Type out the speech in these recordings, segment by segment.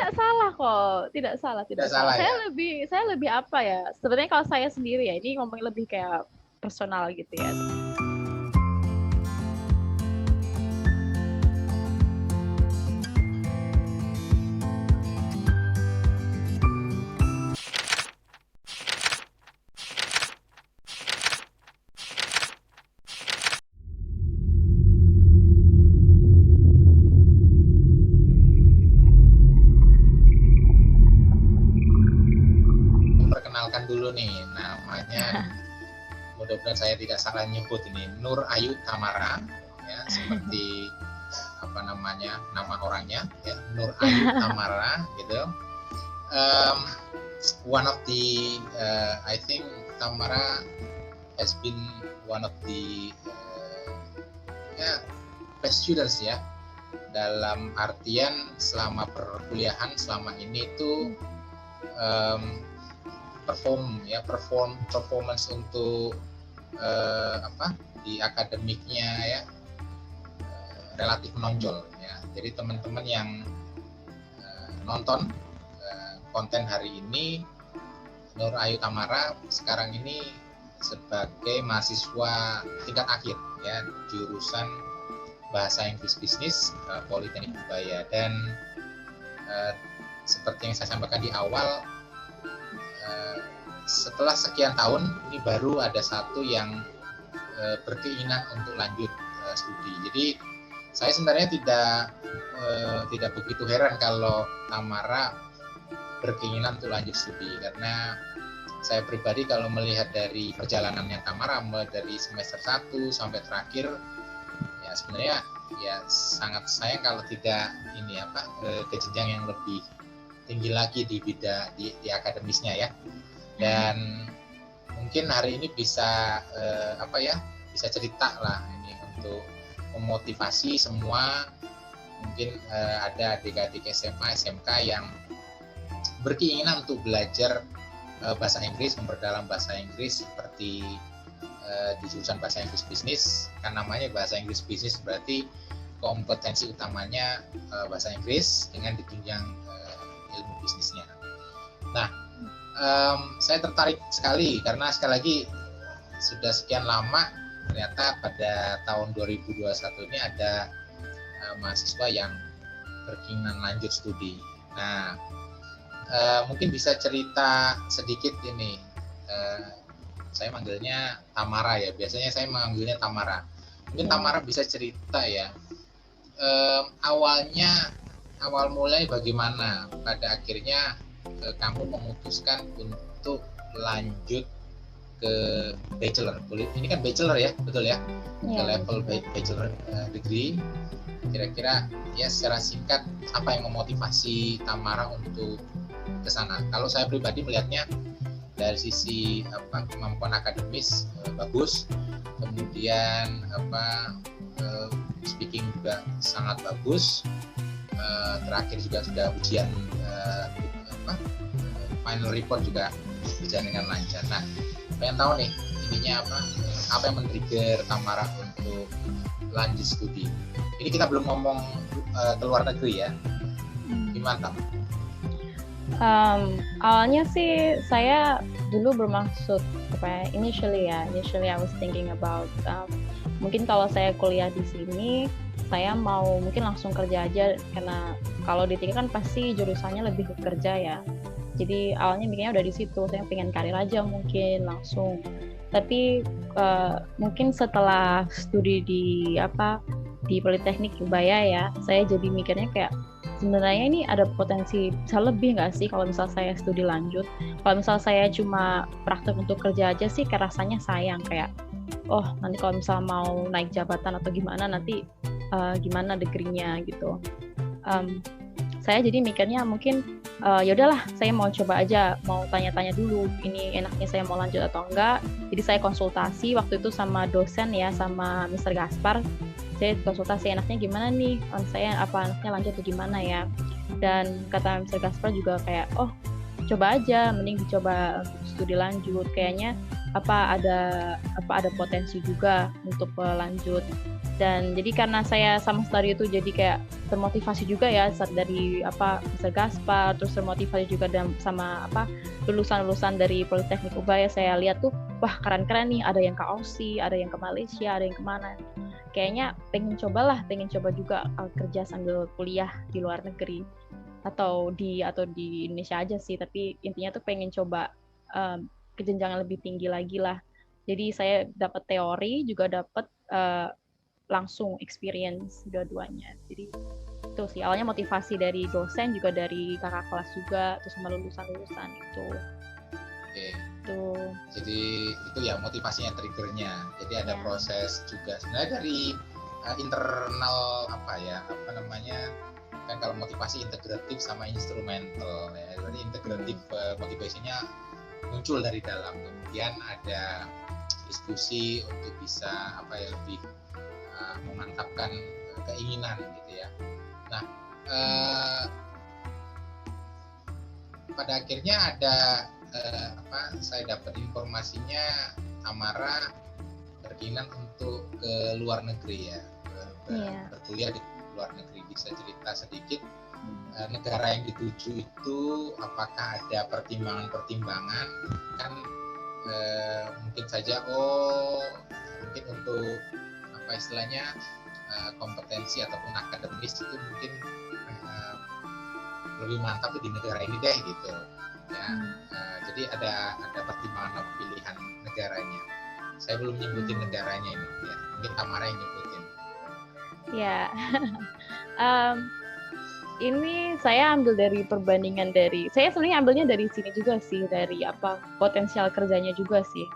tidak salah kok, tidak salah, Tidak tidak salah. salah ya. Saya lebih apa ya? Sebenarnya kalau saya sendiri ya, ini ngomongin lebih kayak personal gitu ya. Perkenalkan dulu nih, namanya mudah-mudahan saya tidak salah nyebut ini, Nur Ayu Tamara, ya seperti apa namanya nama orangnya, ya Nur Ayu Tamara gitu. One of the I think Tamara has been one of the best students ya, dalam artian selama perkuliahan selama ini itu performance untuk di akademiknya ya relatif menonjol ya. Jadi teman-teman yang nonton konten hari ini, Nur Ayu Tamara sekarang ini sebagai mahasiswa tingkat akhir ya, jurusan Bahasa Inggris Bisnis Politeknik Ubaya. Dan seperti yang saya sampaikan di awal, setelah sekian tahun ini baru ada satu yang berkeinginan untuk lanjut studi. Jadi saya sebenarnya tidak begitu heran kalau Tamara berkeinginan untuk lanjut studi, karena saya pribadi kalau melihat dari perjalanannya Tamara mulai dari semester 1 sampai terakhir, ya sebenarnya ya sangat sayang kalau tidak ke jenjang yang lebih tinggi lagi di bidang di akademisnya ya. Dan mungkin hari ini bisa bisa cerita lah ini untuk memotivasi semua. Mungkin ada adik-adik SMA, SMK yang berkeinginan untuk belajar bahasa Inggris, memperdalam bahasa Inggris seperti di jurusan Bahasa Inggris Bisnis. Kan namanya Bahasa Inggris Bisnis berarti kompetensi utamanya bahasa Inggris dengan ditunjang ilmu bisnisnya. Nah, saya tertarik sekali karena sekali lagi sudah sekian lama ternyata pada tahun 2021 ini ada mahasiswa yang berkeinginan lanjut studi. Nah, mungkin bisa cerita sedikit ini. Saya manggilnya Tamara ya. Biasanya saya manggilnya Tamara. Mungkin Tamara bisa cerita ya. Awal mulai bagaimana pada akhirnya kamu memutuskan untuk lanjut ke bachelor. Ini kan bachelor ya, betul ya? Ke level bachelor degree. Kira-kira ya secara singkat apa yang memotivasi Tamara untuk ke sana? Kalau saya pribadi melihatnya dari sisi kemampuan akademis bagus, kemudian speaking juga sangat bagus, terakhir juga sudah ujian final report juga berjalan dengan lancar. Nah, pengen tahu nih ininya apa yang men-trigger Tamara untuk lanjut studi. Ini kita belum ngomong ke luar negeri ya. Gimana Tam? Awalnya sih saya dulu bermaksud initially I was thinking about mungkin kalau saya kuliah di sini saya mau mungkin langsung kerja aja, karena kalau di tingkat kan pasti jurusannya lebih ke kerja ya. Jadi awalnya mikirnya udah di situ, saya pengen karir aja mungkin langsung. Tapi mungkin setelah studi di Politeknik Ubaya ya, saya jadi mikirnya kayak sebenarnya ini ada potensi bisa lebih nggak sih kalau misal saya studi lanjut. Kalau misal saya cuma praktek untuk kerja aja sih kayak rasanya sayang, kayak nanti kalau misal mau naik jabatan atau gimana nanti gimana degree-nya gitu. Saya jadi mikirnya mungkin ya udahlah, saya mau coba aja, mau tanya-tanya dulu ini enaknya saya mau lanjut atau enggak. Jadi saya konsultasi waktu itu sama dosen ya, sama Mr. Gaspar. Saya konsultasi enaknya gimana nih, saya enaknya lanjut atau gimana ya. Dan kata Mr. Gaspar juga kayak coba aja, mending dicoba studi lanjut, kayaknya ada potensi juga untuk lanjut. Dan jadi karena saya sama studi itu jadi kayak termotivasi juga ya dari bisa Gaspar, terus termotivasi juga sama lulusan-lulusan dari Politeknik Ubaya. Saya lihat tuh wah keren-keren nih, ada yang ke Aussie, ada yang ke Malaysia, ada yang kemana. Kayaknya pengen coba juga kerja sambil kuliah di luar negeri atau di Indonesia aja sih, tapi intinya tuh pengen coba ke jenjang lebih tinggi lagi lah. Jadi saya dapat teori juga dapat langsung experience dua-duanya. Jadi itu sih awalnya motivasi dari dosen juga dari kakak kelas juga terus sama lulusan itu. Oke. Tuh. Jadi itu ya motivasinya, triggernya. Jadi ada proses juga sebenarnya dari internal kan kalau motivasi integratif sama instrumental ya. Jadi integratif motivasinya muncul dari dalam, kemudian ada diskusi untuk bisa lebih memantapkan keinginan gitu ya. Nah, pada akhirnya ada saya dapat informasinya Tamara berkeinginan untuk ke luar negeri ya, berkuliah di luar negeri. Bisa cerita sedikit negara yang dituju itu apakah ada pertimbangan-pertimbangan kan mungkin saja mungkin untuk kompetensi ataupun akademis itu mungkin lebih mantap di negara ini deh gitu ya. Jadi ada pertimbangan pilihan negaranya. Saya belum nyebutin negaranya ini ya, mungkin Tamara yang nyebutin ya. Ini saya ambil dari perbandingan saya sebenarnya ambilnya dari sini juga sih, dari potensial kerjanya juga sih.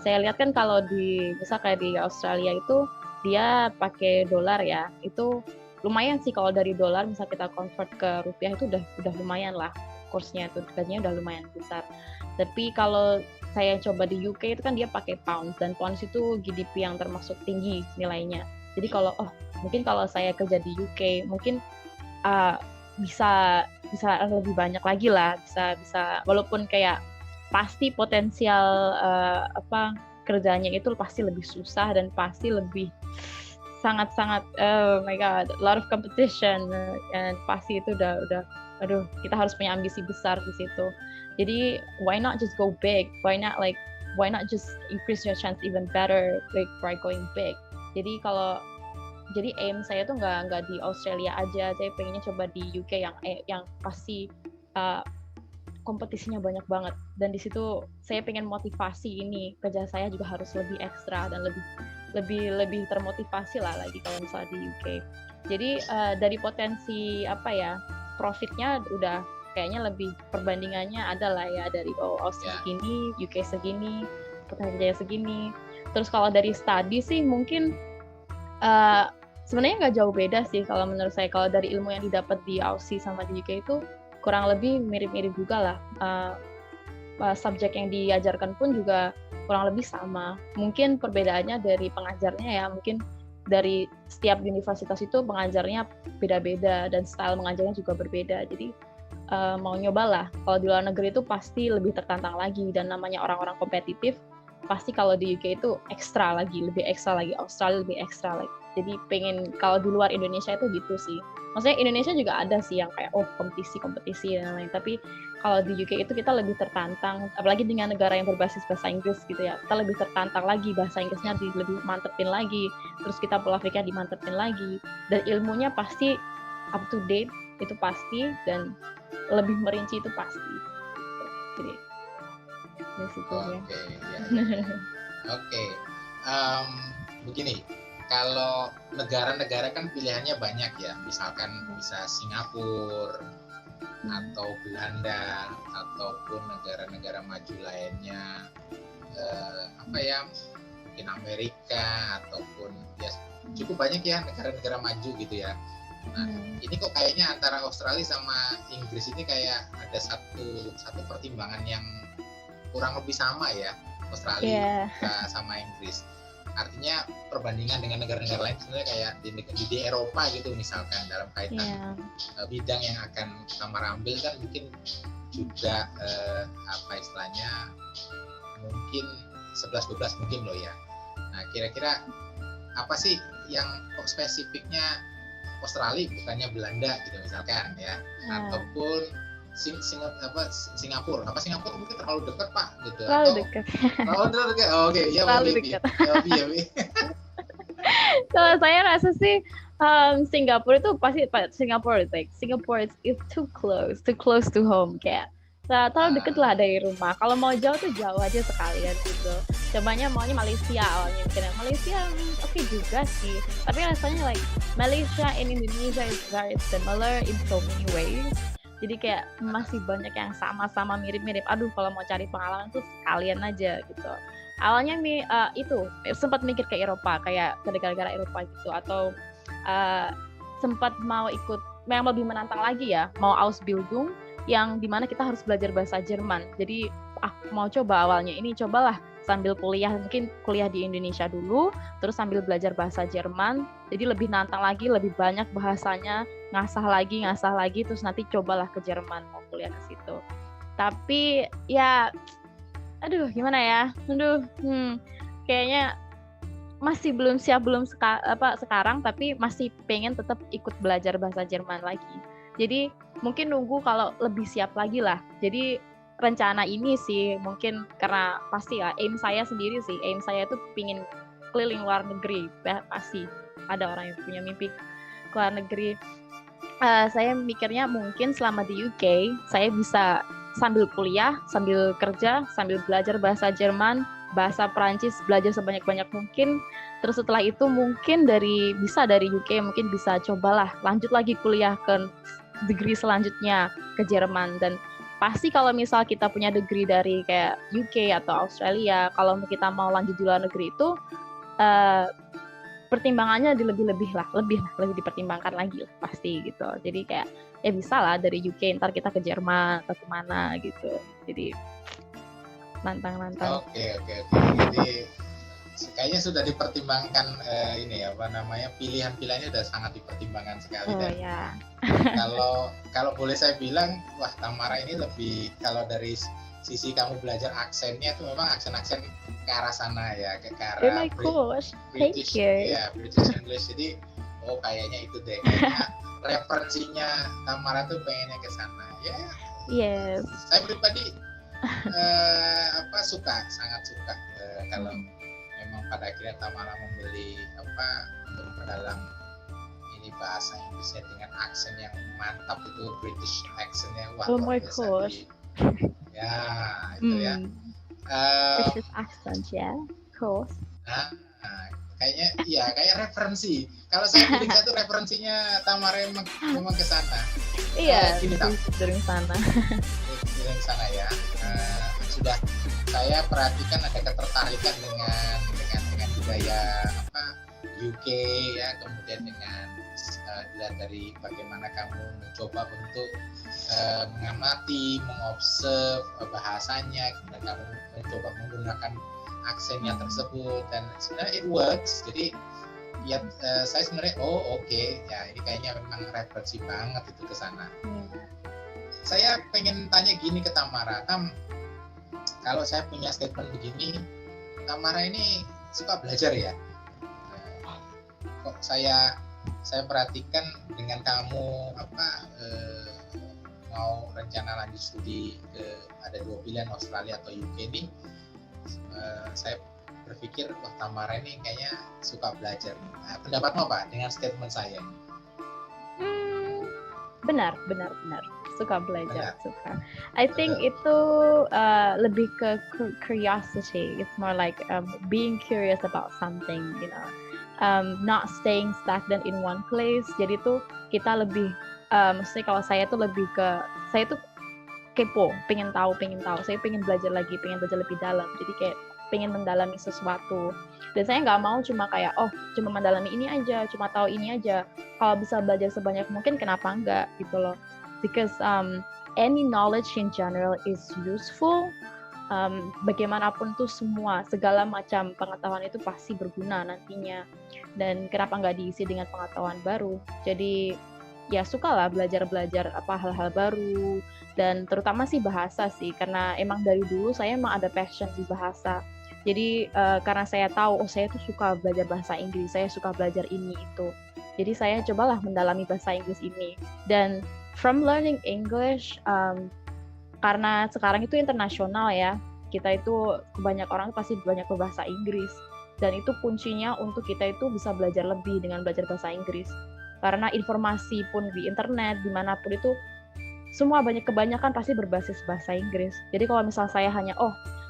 Saya lihat kan kalau misal kayak di Australia itu dia pakai dolar ya, itu lumayan sih kalau dari dolar misal kita convert ke rupiah itu udah lumayan lah, kursnya itu gajinya udah lumayan besar. Tapi kalau saya coba di UK itu kan dia pakai pound, dan pounds itu GDP yang termasuk tinggi nilainya. Jadi mungkin kalau saya kerja di UK mungkin bisa lebih banyak lagi lah, bisa walaupun kayak pasti potensial kerjanya itu pasti lebih susah dan pasti lebih sangat-sangat oh my god, a lot of competition, dan pasti itu udah aduh, kita harus punya ambisi besar di situ. Jadi why not just go big, why not just increase your chance even better by going big. Jadi aim saya tuh nggak di Australia aja, saya pengennya coba di UK yang pasti kompetisinya banyak banget, dan di situ saya pengen motivasi ini kerja saya juga harus lebih ekstra dan lebih termotivasi lah lagi kalau misalnya di UK. Jadi dari potensi profitnya udah kayaknya lebih perbandingannya ada lah ya, dari Aussie segini, UK segini, potensinya segini. Terus kalau dari study sih mungkin sebenarnya nggak jauh beda sih kalau menurut saya. Kalau dari ilmu yang didapat di Aussie sama di UK itu kurang lebih mirip-mirip juga lah. Subjek yang diajarkan pun juga kurang lebih sama. Mungkin perbedaannya dari pengajarnya ya, mungkin dari setiap universitas itu pengajarnya beda-beda dan style mengajarnya juga berbeda. Jadi mau nyobalah. Kalau di luar negeri itu pasti lebih tertantang lagi, dan namanya orang-orang kompetitif pasti kalau di UK itu ekstra lagi, lebih ekstra lagi, Australia lebih ekstra lagi. Jadi pengen kalau di luar Indonesia itu gitu sih. Maksudnya Indonesia juga ada sih yang kayak kompetisi dan lain-lain, tapi kalau di UK itu kita lebih tertantang, apalagi dengan negara yang berbasis bahasa Inggris gitu ya. Kita lebih tertantang lagi, bahasa Inggrisnya lebih mantepin lagi, terus kita pola pikirnya dimantepin lagi, dan ilmunya pasti up to date, itu pasti, dan lebih merinci itu pasti. Jadi Oke. Begini, kalau negara-negara kan pilihannya banyak ya, misalkan bisa Singapura atau Belanda ataupun negara-negara maju lainnya, mungkin Amerika ataupun ya cukup banyak ya negara-negara maju gitu ya. Nah, ini kok kayaknya antara Australia sama Inggris ini kayak ada satu pertimbangan yang kurang lebih sama ya, Australia sama Inggris. Artinya perbandingan dengan negara-negara lain sebenarnya kayak di Eropa gitu, misalkan dalam kaitan bidang yang akan Tamara ambil kan mungkin juga mungkin 11-12 mungkin loh ya. Nah, kira-kira apa sih yang spesifiknya Australia bukannya Belanda gitu misalkan ya, ataupun Singapura mungkin terlalu dekat Pak gitu, terlalu atau dekat. terlalu dekat. Oke, ya Terlalu maybe. dekat. Ya. Kalau saya rasa sih Singapura itu pasti Singapore is too close to home, kayak terlalu deket lah dari rumah. Kalau mau jauh tuh jauh aja sekalian gitu. Cobanya maunya Malaysia awalnya, mikirnya Malaysia oke juga sih, tapi rasanya like Malaysia and Indonesia is very similar in so many ways. Jadi kayak masih banyak yang sama-sama mirip-mirip. Aduh, kalau mau cari pengalaman tuh sekalian aja gitu. Awalnya itu sempat mikir ke Eropa, kayak ke negara-negara Eropa gitu, atau sempat mau ikut yang lebih menantang lagi ya, mau Ausbildung yang dimana kita harus belajar bahasa Jerman. Jadi mau coba awalnya ini, cobalah sambil kuliah, mungkin kuliah di Indonesia dulu, terus sambil belajar bahasa Jerman. Jadi lebih nantang lagi, lebih banyak bahasanya, ngasah lagi, terus nanti cobalah ke Jerman, mau kuliah ke situ. Tapi ya aduh gimana ya, kayaknya masih belum siap, sekarang, tapi masih pengen tetap ikut belajar bahasa Jerman lagi. Jadi mungkin nunggu kalau lebih siap lagi lah. Jadi rencana ini sih mungkin karena pasti ya aim saya itu pingin keliling luar negeri, pasti ada orang yang punya mimpi ke luar negeri. Saya mikirnya mungkin selama di UK saya bisa sambil kuliah, sambil kerja, sambil belajar bahasa Jerman, bahasa Perancis, belajar sebanyak-banyak mungkin. Terus setelah itu mungkin dari UK mungkin bisa cobalah lanjut lagi kuliah ke degree selanjutnya ke Jerman. Dan pasti kalau misal kita punya degree dari kayak UK atau Australia, kalau kita mau lanjut di luar negeri itu pertimbangannya lebih dipertimbangkan lagi lah pasti gitu. Jadi kayak ya bisa lah dari UK ntar kita ke Jerman atau kemana gitu. Jadi nantang. Oke. Jadi kayaknya sudah dipertimbangkan pilihan-pilihannya sudah sangat dipertimbangkan sekali. Dan ya. Kalau boleh saya bilang, wah Tamara ini lebih, kalau dari sisi kamu belajar aksennya itu memang aksen-aksen ke arah sana ya, ke arah British, ya British English. Jadi kayaknya itu deh, kayaknya referensinya Tamara tuh pengennya ke sana ya. Yes. Saya pribadi sangat suka kalau memang pada akhirnya Tamara membeli untuk memperdalam ini bahasa Inggrisnya dengan aksen yang mantap, itu British accentnya, wah luar biasa. Ya itu ya. British accent ya, course. Kayaknya iya, kayak referensi. Kalau saya pilih satu referensinya Tamara memang ke sana. Iya, dari sana. Dari sana ya. Sudah saya perhatikan ada ketertarikan dengan budaya UK ya, kemudian dengan dilihat dari bagaimana kamu mencoba untuk mengamati, mengobserv bahasanya, kemudian kamu mencoba menggunakan aksennya tersebut, dan sebenarnya it works. Jadi ya saya sebenarnya ya ini kayaknya memang referensi banget itu ke sana. Saya pengen tanya gini ke Tamara, kalau saya punya statement begini, Tamara ini suka belajar ya? Kok saya perhatikan dengan kamu mau rencana lanjut studi ada 2 pilihan, Australia atau UK ini, saya berpikir wah Tamara ini kayaknya suka belajar. Pendapatmu apa dengan statement saya? Benar. Suka belajar, suka. I think itu lebih ke curiosity. It's more like being curious about something, not staying stagnant in one place. Jadi tuh kita lebih, maksudnya kalau saya tuh lebih ke, saya tuh kepo, pengen tahu. Saya pengen belajar lebih dalam. Jadi kayak pengen mendalami sesuatu. Dan saya nggak mau cuma kayak cuma mendalami ini aja, cuma tahu ini aja. Kalau bisa belajar sebanyak mungkin, kenapa enggak gitu loh. Because any knowledge in general is useful. Bagaimanapun tuh segala macam pengetahuan itu pasti berguna nantinya. Dan kenapa nggak diisi dengan pengetahuan baru? Jadi ya sukalah belajar hal-hal baru, dan terutama sih bahasa sih, karena emang dari dulu saya emang ada passion di bahasa. Jadi karena saya tahu saya tuh suka belajar bahasa Inggris, saya suka belajar ini itu. Jadi saya cobalah mendalami bahasa Inggris ini. Dan from learning English, karena sekarang itu internasional ya, kita itu banyak orang pasti banyak berbahasa Inggris. Dan itu kuncinya untuk kita itu bisa belajar lebih dengan belajar bahasa Inggris. Karena informasi pun di internet, dimanapun itu, semua kebanyakan pasti berbasis bahasa Inggris. Jadi kalau misal saya hanya,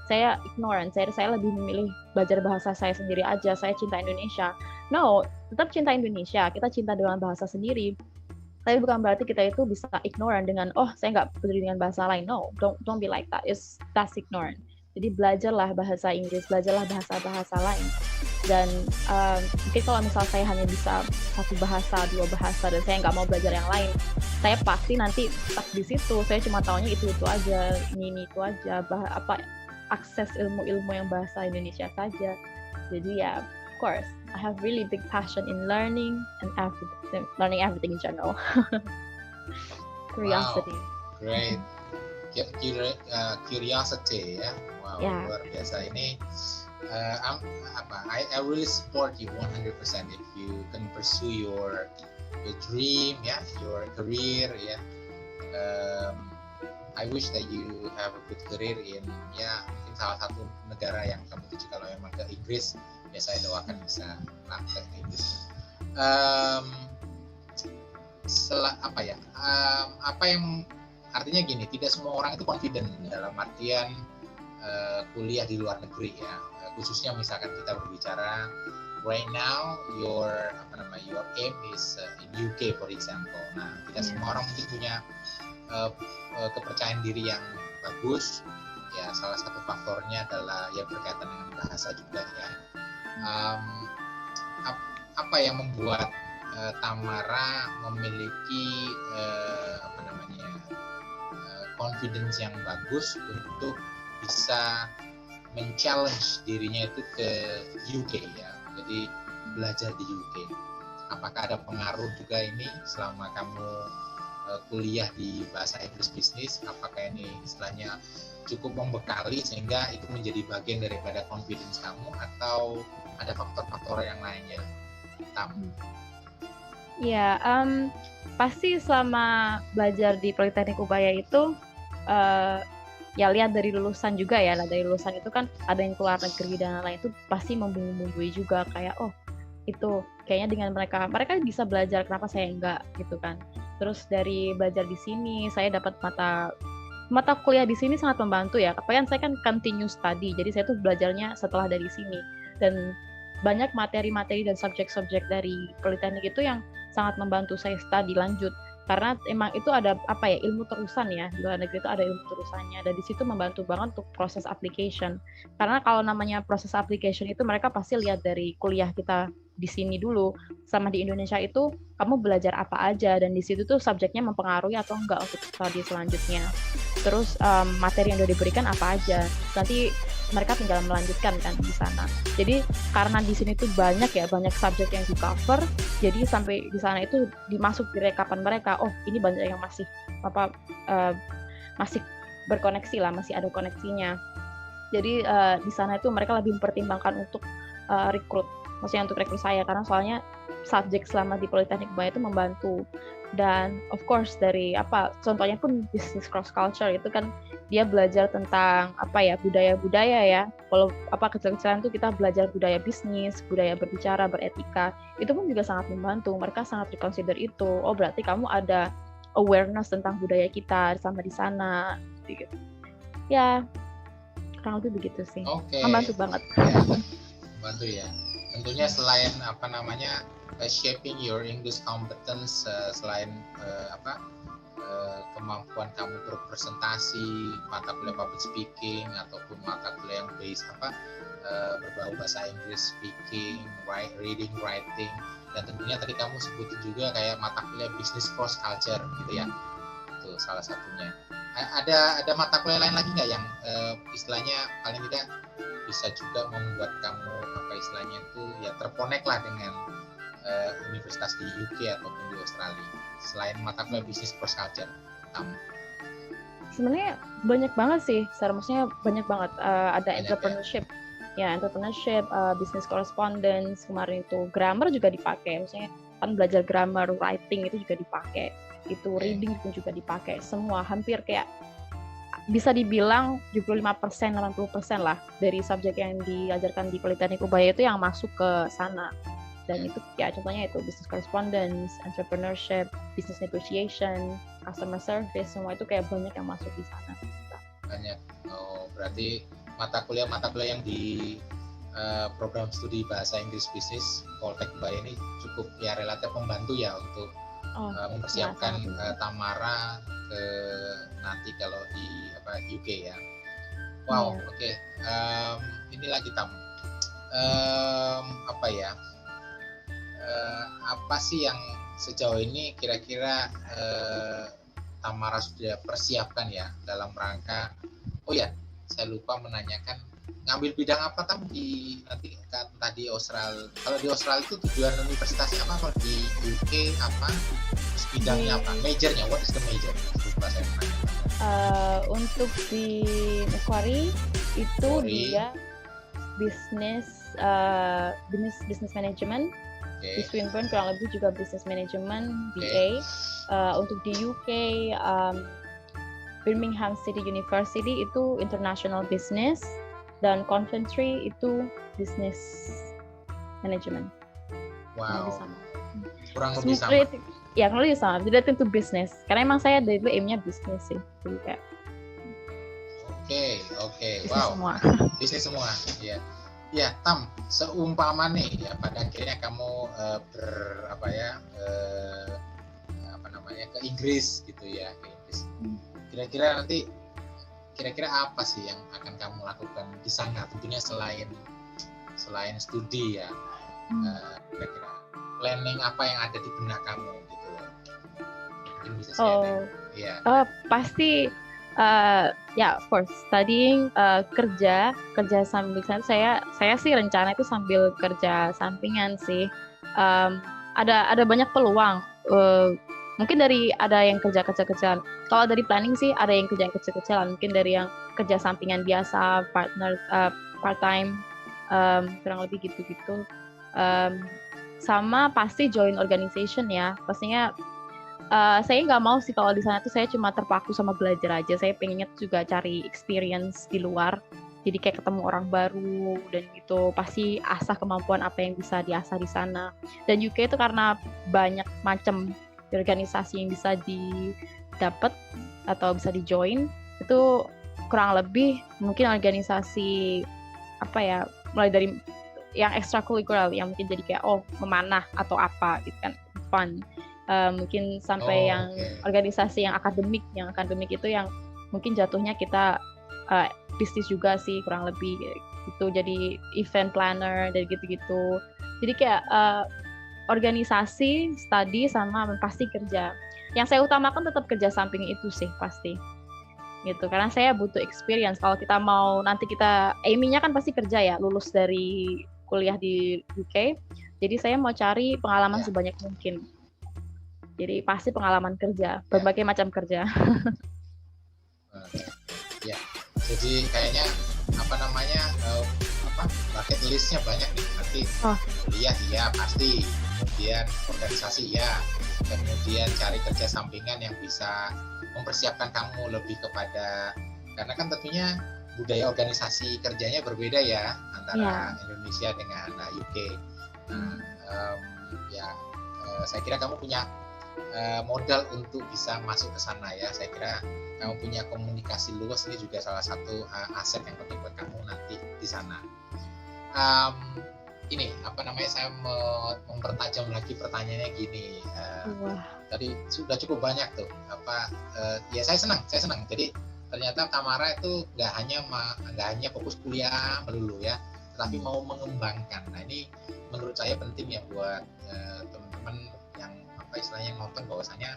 saya ignorant, saya lebih memilih belajar bahasa saya sendiri aja, saya cinta Indonesia. No, tetap cinta Indonesia, kita cinta dengan bahasa sendiri. Tapi bukan berarti kita itu bisa ignorant dengan, saya nggak peduli dengan bahasa lain. No, don't be like that. That's ignorant. Jadi belajarlah bahasa Inggris, belajarlah bahasa-bahasa lain. Dan mungkin kalau misal saya hanya bisa satu bahasa, dua bahasa, dan saya nggak mau belajar yang lain, saya pasti nanti stuck di situ. Saya cuma taunya itu aja, ini itu aja, akses ilmu-ilmu yang bahasa Indonesia saja. Jadi ya, of course, I have really big passion in learning and learning everything in general. Curiosity. Wow, great. Curiosity ya. Wow, Yeah. luar biasa. Ini I really support you 100% if you can pursue your dream ya, your career ya. I wish that you have a good career in mungkin salah satu negara yang kamu tuju. Kalau memang ke Inggris, ya saya doakan bisa praktek ke Inggris. Apa yang artinya gini, tidak semua orang itu confident dalam artian kuliah di luar negeri ya. Khususnya misalkan kita berbicara right now your aim is in UK for example. Nah, tidak semua orang mungkin punya kepercayaan diri yang bagus ya. Salah satu faktornya adalah ya berkaitan dengan bahasa juga ya. Apa yang membuat Tamara memiliki confidence yang bagus untuk bisa men-challenge dirinya itu ke UK ya, jadi belajar di UK? Apakah ada pengaruh juga ini selama kamu kuliah di bahasa Inggris bisnis? Apakah ini istilahnya cukup membekali sehingga itu menjadi bagian daripada confidence kamu, atau ada faktor-faktor yang lainnya? Ya, pasti selama belajar di Politeknik Ubaya itu ya lihat dari lulusan juga ya. Dari lulusan itu kan ada yang keluar negeri dan lain-lain, itu pasti membumbui juga kayak itu kayaknya dengan mereka bisa belajar, kenapa saya enggak gitu kan. Terus dari belajar di sini saya dapat mata kuliah di sini sangat membantu ya. Kan saya kan continue study, jadi saya tuh belajarnya setelah dari sini, dan banyak materi-materi dan subjek-subjek dari Politeknik itu yang sangat membantu saya studi lanjut. Karena emang itu ada ilmu terusan ya, di luar negeri itu ada ilmu terusannya, dan di situ membantu banget untuk proses application. Karena kalau namanya proses application itu mereka pasti lihat dari kuliah kita di sini dulu, sama di Indonesia itu kamu belajar apa aja, dan di situ tuh subjeknya mempengaruhi atau enggak untuk studi selanjutnya. Terus materi yang udah diberikan apa aja, nanti mereka tinggal melanjutkan kan di sana. Jadi karena di sini tuh banyak subjek yang di cover, jadi sampai di sana itu dimasuk di rekapan mereka. Ini banyak yang masih berkoneksi lah, masih ada koneksinya. Jadi di sana itu mereka lebih mempertimbangkan untuk rekrut, maksudnya untuk rekrut saya, karena soalnya subjek selama di Politeknik Ubaya itu membantu. Dan of course dari contohnya pun bisnis cross culture itu kan dia belajar tentang budaya-budaya ya. Kalau kecil-kecilan tuh kita belajar budaya bisnis, budaya berbicara, beretika, itu pun juga sangat membantu. Mereka sangat reconsider itu. Berarti kamu ada awareness tentang budaya kita sama di sana gitu. Ya, kurang lebih begitu sih. Membantu banget. Ya, membantu ya. Tentunya selain shaping your English competence, selain kemampuan kamu berpresentasi, mata kuliah public speaking ataupun mata kuliah yang base berbau bahasa Inggris, speaking, reading, writing, dan tentunya tadi kamu sebutin juga kayak mata kuliah business cross culture gitu ya. Itu salah satunya. Ada mata kuliah lain lagi nggak yang istilahnya paling tidak bisa juga membuat kamu istilahnya itu ya terkonek lah dengan universitas di UK ataupun di Australia, selain mata kuliah bisnis cross culture kamu? Sebenarnya banyak banget sih, maksudnya banyak banget. Ada entrepreneurship ya, business correspondence, kemarin itu grammar juga dipakai, maksudnya kan belajar grammar, writing itu juga dipakai, itu reading pun juga dipakai, semua hampir kayak bisa dibilang 75%, 80% lah dari subjek yang diajarkan di Politeknik Ubaya itu yang masuk ke sana. Dan itu ya contohnya itu business correspondence, entrepreneurship, business negotiation, customer service, semua itu kayak banyak yang masuk di sana. Banyak. Oh, berarti mata kuliah yang di program studi bahasa Inggris bisnis Politeknik Ubaya ini cukup ya relatif membantu ya untuk mempersiapkan Tamara ke nanti kalau di UK ya. Wow, oke. Ini lagi Tam. Apa sih yang sejauh ini kira-kira Tamara sudah persiapkan ya dalam rangka? Oh ya, saya lupa menanyakan ngambil bidang apa Tam di nanti tadi Australia. Kalau di Australia itu tujuan universitasnya apa? Kalau di UK apa? Bidangnya apa? Majornya? What is the major? Lupa saya menanyakan. Untuk di Macquarie itu dia business management. Di Swinburne kurang lebih juga business management BA. Untuk di UK Birmingham City University itu international business, dan Coventry itu business management. Wow. Kurang lebih sama. Ya kurang lebih sama. Jadi tentu business. Karena emang saya dari dulu aimnya business sih. Jadi kayak. Oke. Wow. Semua. Bisnis semua. Iya. Ya, Tam, seumpama nih ya pada akhirnya kamu ke Inggris gitu ya, ke Inggris. Kira-kira apa sih yang akan kamu lakukan di sana? Tentunya selain studi ya. Kira-kira planning apa yang ada di benak kamu gitu loh. Mungkin bisa share. Pasti of course studying, kerja sambil saya sih rencana itu sambil kerja sampingan sih. Ada banyak peluang, mungkin dari ada yang kerja kecil-kecilan. Kalau dari planning sih ada yang kerja kecil-kecilan, mungkin dari yang kerja sampingan biasa, partner part time, kurang lebih gitu-gitu. Sama pasti join organization ya, pastinya. Saya nggak mau sih kalau di sana tuh saya cuma terpaku sama belajar aja. Saya pengennya juga cari experience di luar. Jadi kayak ketemu orang baru dan gitu. Pasti asah kemampuan apa yang bisa diasah di sana. Dan UK itu karena banyak macam organisasi yang bisa didapat atau bisa di-join, itu kurang lebih mungkin organisasi mulai dari yang ekstrakurikuler yang mungkin jadi kayak memanah atau apa gitu kan, fun. Mungkin sampai yang organisasi yang akademik itu yang mungkin jatuhnya kita bisnis juga sih kurang lebih gitu, jadi event planner dan gitu-gitu. Jadi kayak organisasi, study sama pasti kerja. Yang saya utamakan tetap kerja samping itu sih pasti gitu, karena saya butuh experience. Kalau kita mau nanti kita aimingnya kan pasti kerja ya, lulus dari kuliah di UK, jadi saya mau cari pengalaman sebanyak mungkin. Jadi pasti pengalaman kerja, berbagai macam kerja. Ya, jadi kayaknya bucket listnya banyak nih. Nanti kuliah ya pasti, kemudian organisasi ya, kemudian cari kerja sampingan yang bisa mempersiapkan kamu lebih kepada, karena kan tentunya budaya organisasi kerjanya berbeda ya antara Indonesia dengan UK. Saya kira kamu punya modal untuk bisa masuk ke sana ya. Saya kira kamu punya komunikasi luas, ini juga salah satu aset yang penting buat kamu nanti di sana. Saya mempertajam lagi pertanyaannya gini. Tadi sudah cukup banyak tuh. Saya senang. Jadi ternyata Tamara itu nggak hanya fokus kuliah melulu ya, tetapi mau mengembangkan. Nah ini menurut saya penting ya buat teman-teman yang istilahnya nonton, bahwasanya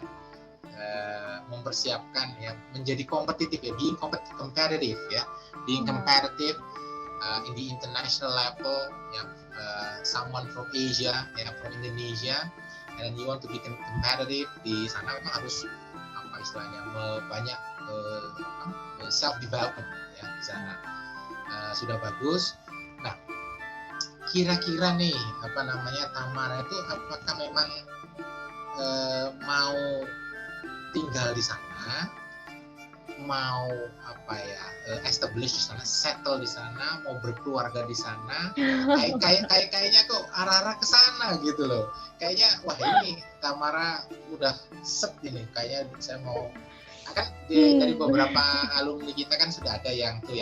mempersiapkan ya menjadi kompetitif ya, being competitive ya, being competitive in the international level ya. Someone from Asia ya, from Indonesia, and you want to be competitive di sana, memang harus banyak self development ya di sana. Sudah bagus. Nah, kira-kira nih Tamara itu apakah memang mau tinggal di sana, mau establish di sana, settle di sana, mau berkeluarga di sana, kayaknya kok arah-arah ke sana gitu loh. Kayaknya wah ini Tamara udah set ini, kayaknya saya mau kan dari beberapa alumni kita kan sudah ada yang di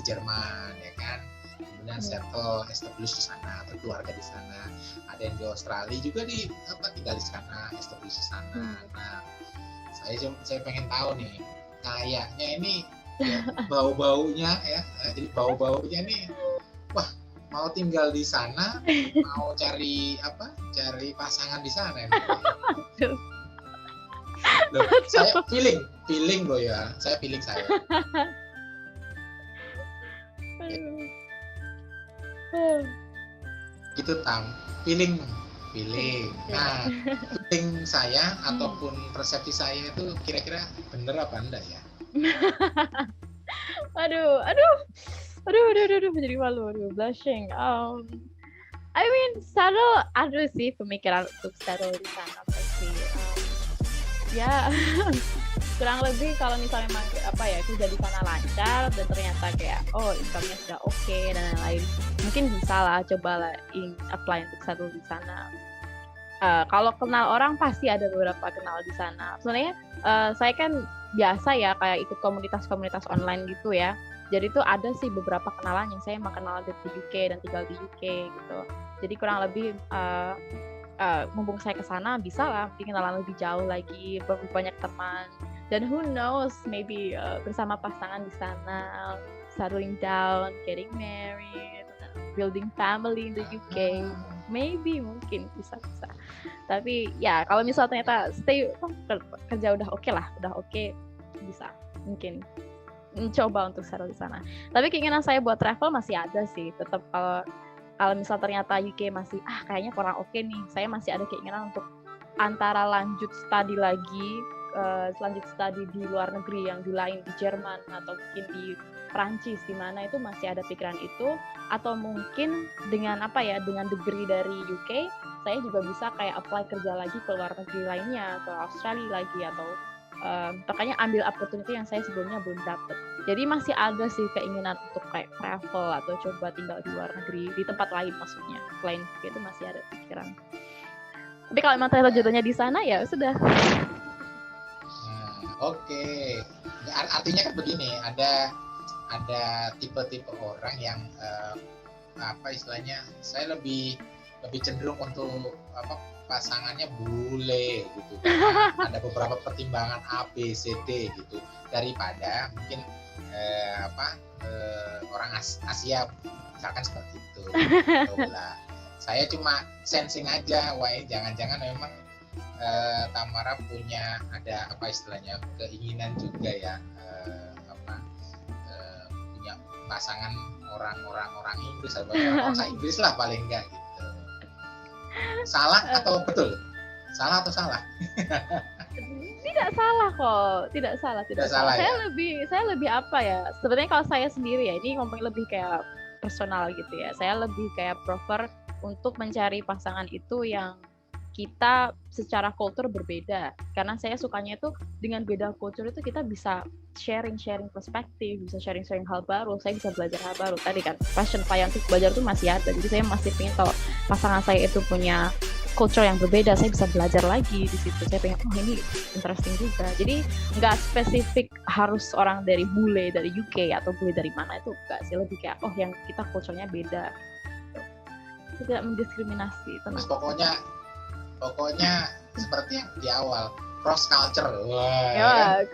Jerman ya kan, kemudian settle, establish di sana, berkeluarga di sana, ada yang di Australia juga tinggal di sana, establish di sana. Nah, saya pengen tahu nih, kayaknya ini ya, bau-baunya ya, jadi bau-baunya nih, wah mau tinggal di sana, mau cari pasangan di sana. Loh, saya feeling loh ya, saya. Gitu feeling. Nah, feeling saya ataupun persepsi saya itu kira-kira bener apa enggak ya? Aduh, jadi malu, blushing. I mean, settle, ada sih pemikiran untuk settle di sana pasti. Ya, kurang lebih kalau misalnya memang kerja di sana lancar dan ternyata kayak income-nya sudah oke dan lain-lain, mungkin bisa lah coba apply untuk settle di sana. Kalau kenal orang pasti ada beberapa kenal di sana. Sebenarnya saya kan biasa ya kayak ikut komunitas-komunitas online gitu ya. Jadi itu ada sih beberapa kenalan yang saya emang kenal di UK dan tinggal di UK gitu. Jadi kurang lebih mumpung saya ke sana bisa lah kenalan lebih jauh lagi, lebih banyak teman. Dan who knows, maybe bersama pasangan di sana, settling down, getting married, building family in the UK. Maybe mungkin bisa. Tapi ya kalau misalnya ternyata kerja udah oke, bisa mungkin mencoba untuk settle di sana. Tapi keinginan saya buat travel masih ada sih. Tetap kalau misal ternyata UK masih kayaknya kurang oke nih, saya masih ada keinginan untuk antara lanjut studi di luar negeri yang di lain, di Jerman atau mungkin di Prancis, di mana itu masih ada pikiran itu, atau mungkin dengan dengan degree dari UK saya juga bisa kayak apply kerja lagi ke luar negeri lainnya, ke Australia lagi, atau makanya ambil opportunity yang saya sebelumnya belum dapat. Jadi masih ada sih keinginan untuk kayak travel atau coba tinggal di luar negeri, di tempat lain maksudnya. Selain itu masih ada pikiran. Tapi kalau memang ternyata jodohnya di sana ya sudah. Oke. Artinya kan begini, ada tipe-tipe orang yang istilahnya saya lebih cenderung untuk pasangannya bule gitu, ada beberapa pertimbangan A, B, C, D gitu, daripada mungkin orang Asia misalkan seperti itu. Saya cuma sensing aja, jangan-jangan memang Tamara punya ada istilahnya keinginan juga ya, punya pasangan orang Inggris atau orang Inggris lah paling enggak gitu. Salah atau betul? Salah atau salah? Tidak salah kok, tidak salah. Saya lebih sebenarnya kalau saya sendiri ya, ini ngomong lebih kayak personal gitu ya. Saya lebih kayak prefer untuk mencari pasangan itu yang kita secara kultur berbeda, karena saya sukanya itu dengan beda kultur itu kita bisa sharing perspektif, bisa sharing hal baru, saya bisa belajar hal baru. Tadi kan passion saya untuk belajar itu masih ada, jadi saya masih pengen kalau pasangan saya itu punya culture yang berbeda, saya bisa belajar lagi di situ. Saya pengen ini interesting juga. Jadi nggak spesifik harus orang dari bule dari UK atau bule dari mana, itu enggak sih, lebih kayak yang kita culture-nya beda. Itu tidak mendiskriminasi. Terus pokoknya seperti yang di awal, cross culture.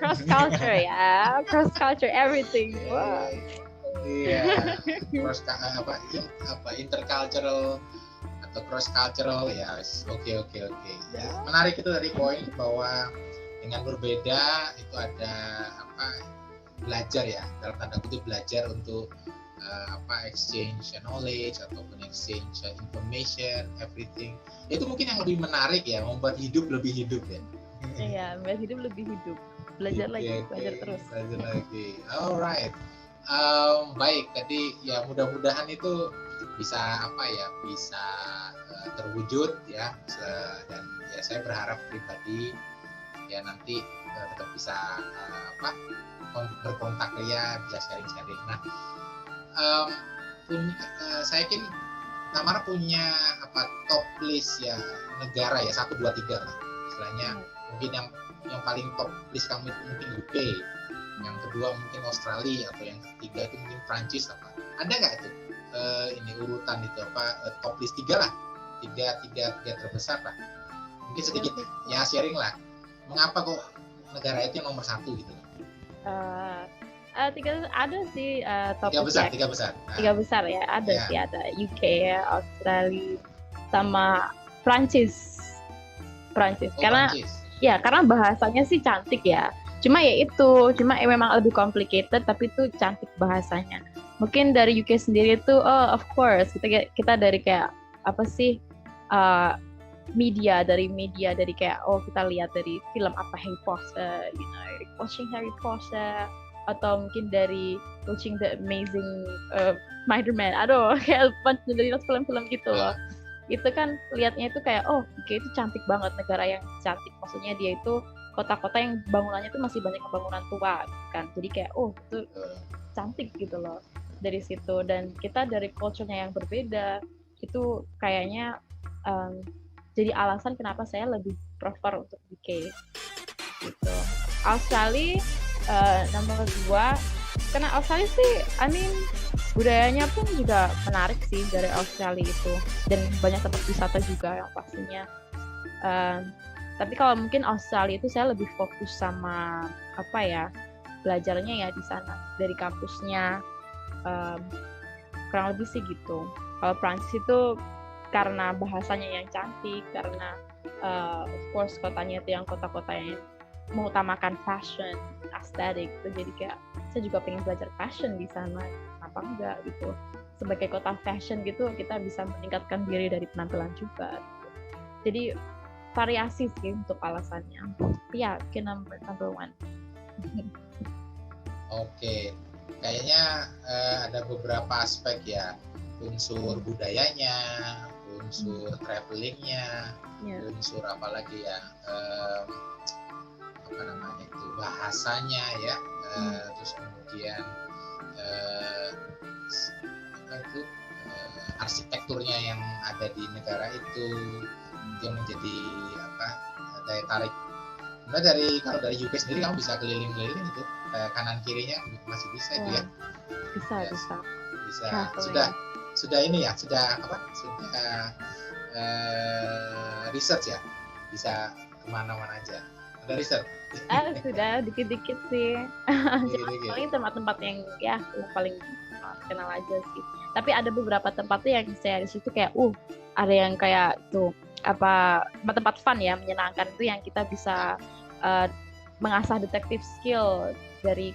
Cross culture ya, cross culture everything. Wah. Iya. Cross intercultural atau cross cultural ya. Oke. Ya, menarik itu dari poin bahwa dengan berbeda itu ada belajar ya, dalam tanda kutip belajar untuk exchange knowledge ataupun exchange information, everything. Itu mungkin yang lebih menarik ya, membuat hidup lebih hidup ya. Iya, membuat hidup lebih hidup. Belajar lagi, belajar terus. Alright. Baik, tadi ya mudah-mudahan itu bisa apa ya, bisa terwujud ya. Dan ya saya berharap pribadi ya nanti tetap bisa berkontak ya, bisa sharing-sharing. Nah, saya yakin Tamara punya top list ya negara ya, 1, 2, 3 lah istilahnya. Mungkin yang paling top list kamu itu mungkin UK, yang kedua mungkin Australia, atau yang ketiga itu mungkin Prancis apa. Ada nggak itu ini urutan itu top list 3 lah, tiga terbesar lah. Mungkin sedikit ya sharing lah. Mengapa kok negara itu yang nomor 1 gitu? Tiga ada sih top tiga besar. Nah, tiga besar ya, ada sih, ada UK ya, Australia sama Prancis. Karena Prancis. Ya karena bahasanya sih cantik ya. Cuma memang lebih complicated, tapi itu cantik bahasanya. Mungkin dari UK sendiri itu of course kita dari kayak apa sih media dari kayak kita lihat dari film apa Harry Potter, watching Harry Potter, atau mungkin dari watching The Amazing Spider-Man, kayak dari film-film gitu loh. Itu kan lihatnya itu kayak itu cantik banget, negara yang cantik, maksudnya dia itu kota-kota yang bangunannya itu masih banyak bangunan tua kan, jadi kayak itu cantik gitu loh dari situ. Dan kita dari culture-nya yang berbeda, itu kayaknya jadi alasan kenapa saya lebih prefer untuk UK gitu. Australia nomor 2, karena Australia sih budayanya pun juga menarik sih dari Australia itu, dan banyak tempat wisata juga yang pastinya. Tapi kalau mungkin Australia itu saya lebih fokus sama belajarnya ya di sana, dari kampusnya, kurang lebih sih gitu. Kalau Prancis itu karena bahasanya yang cantik, karena of course kotanya itu yang kota-kota yang mengutamakan fashion, aesthetic, jadi kayak saya juga pengen belajar fashion di sana, apa enggak gitu. Sebagai kota fashion gitu, kita bisa meningkatkan diri dari penampilan juga. Jadi variasi sih untuk alasannya. Ya, mungkin number 1. Oke, kayaknya ada beberapa aspek ya, unsur budayanya, unsur travelingnya, unsur apalagi ya, bahasanya ya, terus kemudian arsitekturnya yang ada di negara itu yang menjadi daya tarik. Nah, kalau dari UK sendiri kamu bisa keliling-keliling itu, kanan kirinya masih bisa itu ya? Bisa. Sudah ini ya, sudah research ya, bisa kemana-mana aja. Ada riset? Sudah dikit-dikit sih. Paling tempat-tempat yang paling kenal aja sih. Tapi ada beberapa tempat tuh yang saya di situ kayak ada yang kayak tuh tempat fun ya, menyenangkan, itu yang kita bisa mengasah detective skill dari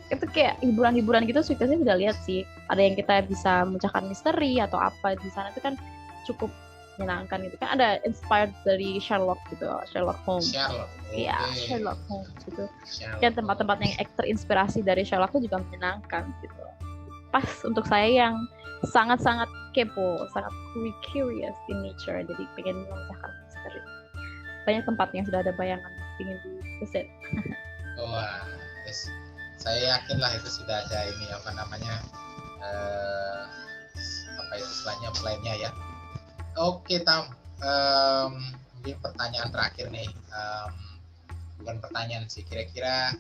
itu kayak hiburan-hiburan gitu. Saya udah lihat sih, ada yang kita bisa memecahkan misteri atau apa di sana, itu kan cukup menyenangkan gitu kan. Ada inspired dari Sherlock gitu, Sherlock Holmes. Sherlock Holmes gitu. Kan tempat-tempat yang terinspirasi dari Sherlock itu juga menyenangkan gitu. Pas untuk saya yang sangat-sangat kepo, sangat curious in nature, jadi pengen memecahkan misteri. Banyak tempat yang sudah ada bayangan ingin di visit. Yes. Saya yakin lah itu sudah ada ini istilahnya plan-nya ya. Oke, Tam. Mungkin pertanyaan terakhir nih. Bukan pertanyaan sih, kira-kira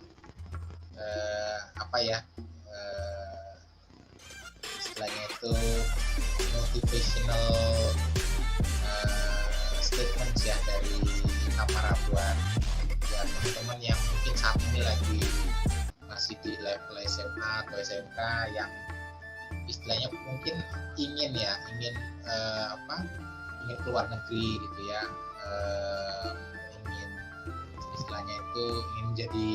istilahnya itu motivational statements ya dari Tamara buat teman-teman yang mungkin saat ini lagi masih di level SMA atau SMK yang istilahnya mungkin ingin keluar negeri gitu ya, ingin istilahnya itu ingin menjadi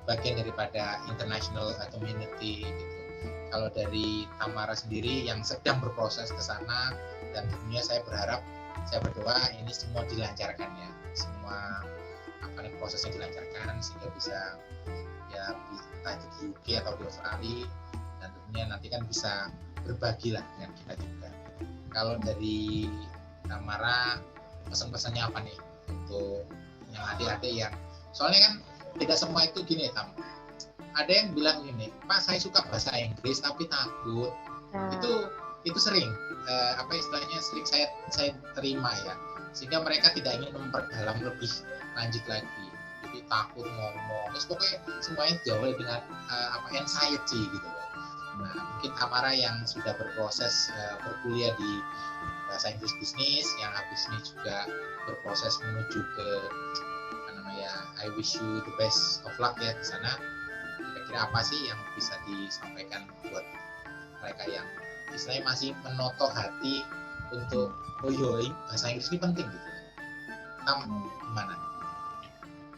bagian daripada international community gitu. Kalau dari Tamara sendiri yang sedang berproses ke sana, dan tentunya saya berdoa ini semua dilancarkan ya, semua prosesnya dilancarkan sehingga bisa ya entah itu di UK atau di Australia, dan tentunya nanti kan bisa berbagi lah dengan kita juga. Kalau dari Tamara, pesan-pesannya apa nih untuk yang adik-adik yang soalnya kan tidak semua itu gini Tam, ada yang bilang gini, Pak saya suka bahasa Inggris tapi takut. Itu sering apa istilahnya sering saya terima ya, sehingga mereka tidak ingin memperdalam lebih lanjut lagi, jadi takut ngomong, terus pokoknya semuanya dijawab dengan anxiety gitu loh. Nah mungkin Tamara yang sudah berproses berkuliah di bahasa Inggris bisnis, yang habis ini juga berproses menuju ke I wish you the best of luck ya di sana. Kira-kira apa sih yang bisa disampaikan buat mereka yang istilahnya masih menoto hati untuk bahasa Inggris ini penting gitu. Gimana?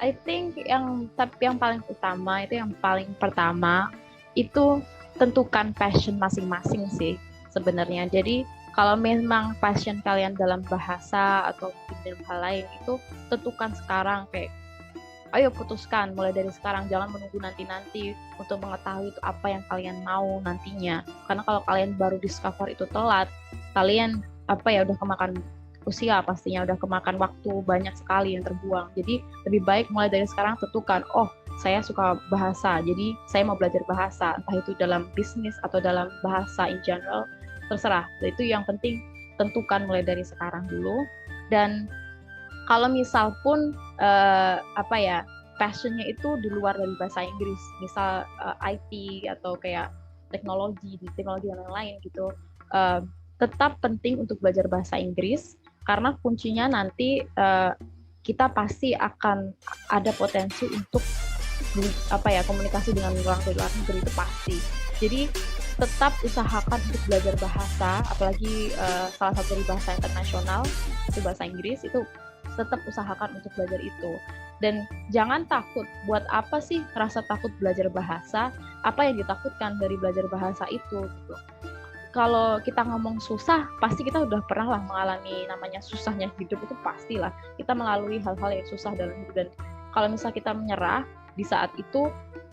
I think yang paling utama itu yang paling pertama itu tentukan passion masing-masing sih sebenarnya. Jadi kalau memang passion kalian dalam bahasa atau dalam hal lain itu tentukan sekarang, kayak ayo putuskan mulai dari sekarang, jangan menunggu nanti-nanti untuk mengetahui itu apa yang kalian mau nantinya. Karena kalau kalian baru discover itu telat, kalian udah kemakan usia pastinya, udah kemakan waktu banyak sekali yang terbuang. Jadi lebih baik mulai dari sekarang tentukan, saya suka bahasa, jadi saya mau belajar bahasa, entah itu dalam bisnis atau dalam bahasa in general, terserah. Itu yang penting tentukan mulai dari sekarang dulu. Dan kalau misal pun passionnya itu di luar dari bahasa Inggris, misal IT atau kayak teknologi dan lain-lain gitu, tetap penting untuk belajar bahasa Inggris karena kuncinya nanti kita pasti akan ada potensi untuk komunikasi dengan orang dari luar negeri, itu pasti. Jadi tetap usahakan untuk belajar bahasa, apalagi salah satu dari bahasa internasional itu bahasa Inggris, itu tetap usahakan untuk belajar itu. Dan jangan takut. Buat apa sih rasa takut belajar bahasa? Apa yang ditakutkan dari belajar bahasa itu gitu. Kalau kita ngomong susah, pasti kita udah pernah lah mengalami namanya susahnya hidup, itu pastilah kita melalui hal-hal yang susah dalam hidup. Dan kalau misal kita menyerah di saat itu,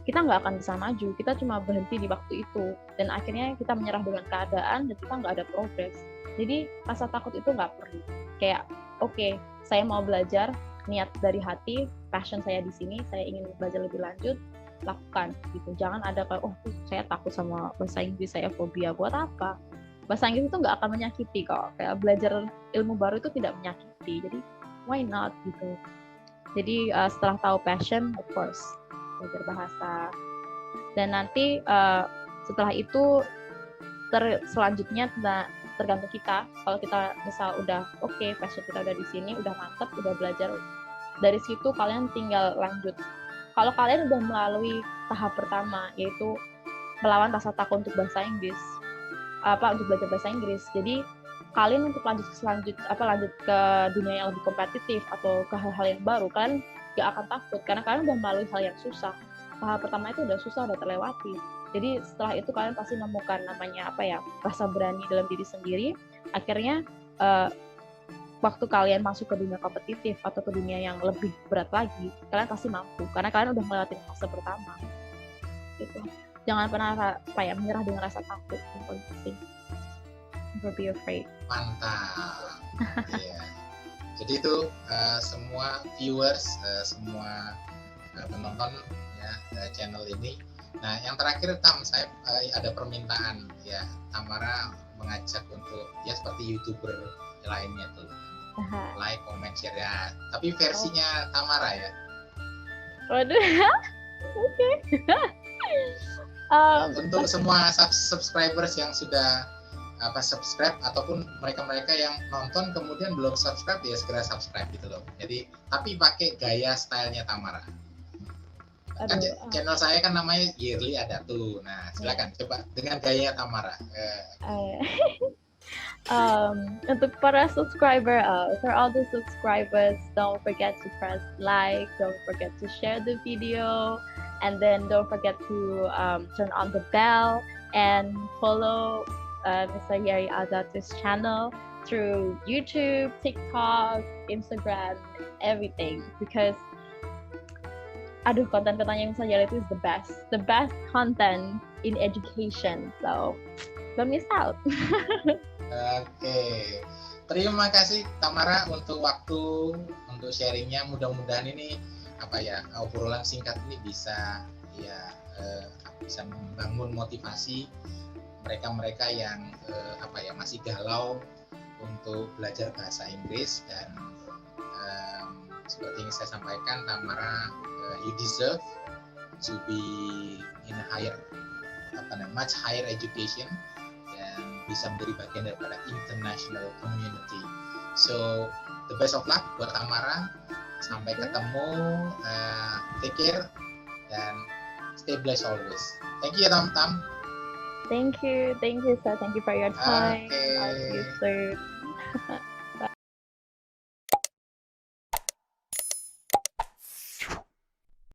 kita nggak akan bisa maju, kita cuma berhenti di waktu itu, dan akhirnya kita menyerah dengan keadaan dan kita nggak ada progres. Jadi rasa takut itu nggak perlu. Kayak oke, saya mau belajar, niat dari hati, passion saya di sini, saya ingin belajar lebih lanjut, lakukan gitu. Jangan ada kayak saya takut sama bahasa Inggris, saya fobia. Buat apa? Bahasa Inggris itu nggak akan menyakiti kok. Kayak belajar ilmu baru itu tidak menyakiti. Jadi why not gitu. Jadi setelah tahu passion, of course belajar bahasa. Dan nanti setelah itu selanjutnya tergantung kita. Kalau kita misal udah passion kita udah di sini, udah mantep, udah belajar, dari situ kalian tinggal lanjut. Kalau kalian udah melalui tahap pertama, yaitu melawan rasa takut untuk bahasa Inggris, untuk belajar bahasa Inggris, jadi kalian untuk lanjut ke dunia yang lebih kompetitif atau ke hal-hal yang baru, kalian gak akan takut karena kalian udah melalui hal yang susah. Tahap pertama itu udah susah, udah terlewati. Jadi setelah itu kalian pasti menemukan namanya rasa berani dalam diri sendiri. Akhirnya waktu kalian masuk ke dunia kompetitif atau ke dunia yang lebih berat lagi, kalian pasti mampu karena kalian udah melewati fase pertama. Gitu. Jangan pernah menyerah dengan rasa takut, yang paling penting. Never be afraid. Mantap. Iya. Jadi itu semua viewers, semua penonton ya channel ini. Nah, yang terakhir saya ada permintaan ya, Tamara mengajak untuk ya seperti YouTuber lainnya tuh. Like, comment, share ya. Tapi versinya Tamara ya. Waduh. Oke. Untuk semua subscribers yang sudah subscribe ataupun mereka-mereka yang nonton kemudian belum subscribe, ya segera subscribe gitu loh. Jadi tapi pakai gaya stylenya Tamara. Kan channel saya kan namanya Yearly ada tuh. Nah, silakan coba dengan gaya Tamara. Untuk para subscriber, for all the subscribers, don't forget to press like, don't forget to share the video, and then don't forget to turn on the bell and follow Mr. Yeri Alzato's channel through YouTube, TikTok, Instagram, everything, because konten-kontennya Mr. Yeri itu is the best content in education. So don't miss out. Oke. Terima kasih Tamara untuk waktu, untuk sharingnya. Mudah-mudahan ini obrolan singkat ini bisa bisa membangun motivasi mereka-mereka yang masih galau untuk belajar bahasa Inggris. Dan seperti yang saya sampaikan, Tamara, you deserve to be in a much higher education dan bisa menjadi bagian daripada international community. So the best of luck buat Tamara. Sampai ketemu, take care dan stay blessed always. Thank you Tam. Thank you sir. Thank you for your time. Okay. I'll see you soon.